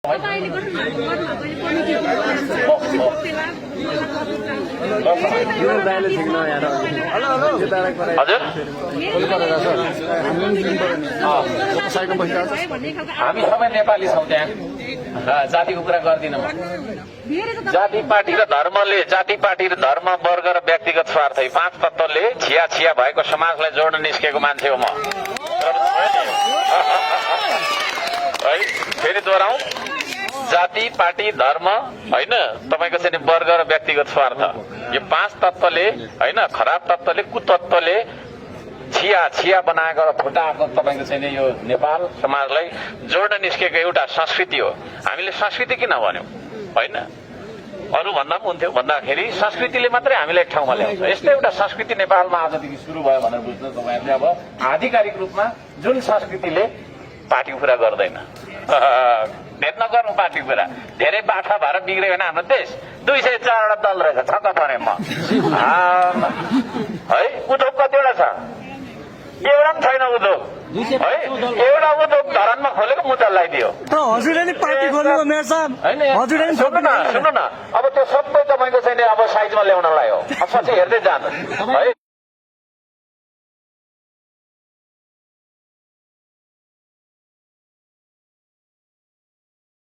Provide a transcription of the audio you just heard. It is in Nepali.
तपाईँले गर्नुभएको पनि कमिटीको हजुर हामी सबै नेपाली छौँ त्यहाँ जातिको कुरा गर्दिनँ म जाति पार्टी र धर्मले जाति पार्टी र धर्म वर्ग र व्यक्तिगत स्वार्थ 5 तत्त्वले छिया छिया भएको समाजलाई जोड्न निस्केको मान्छे हो म है। फेरि दोहोऱ्याउँ, जाति पार्टी धर्म होइन तपाईँको चाहिँ वर्ग र व्यक्तिगत स्वार्थ यो 5 तत्त्वले होइन खराब तत्त्वले कुतत्त्वले छिया छिया बनाएको र फुटाएको तपाईँको चाहिँ यो नेपाल समाजलाई जोड्न निस्केको एउटा संस्कृति हो। हामीले संस्कृति किन भन्यौँ होइन अरू भन्दा पनि हुन्थ्यो भन्दाखेरि संस्कृतिले मात्रै हामीलाई एक ठाउँमा ल्याउँछ। यस्तै एउटा संस्कृति नेपालमा आजदेखि सुरु भयो भनेर बुझ्नु तपाईँहरूले। अब आधिकारिक रूपमा जुन संस्कृतिले पार्टीको कुरा गर्दैन, भेट नगर्नु पार्टीको कुरा, धेरै बाठा भएर बिग्रियो भने हाम्रो देश 204 दल रहेछ छक्क परे म है। उद्योग कतिवटा छ? एउटा पनि छैन उद्योग है। एउटा उद्योग धरानमा खोलेको मुद्दा लगाइदियो हजुरले नि पार्टी खोल्नु मेयर साहब हजुरले नि सुन्नु न अब त्यो सबै तपाईँको चाहिँ अब साइजमा ल्याउनलाई हो। अब पछि हेर्दै जानु है।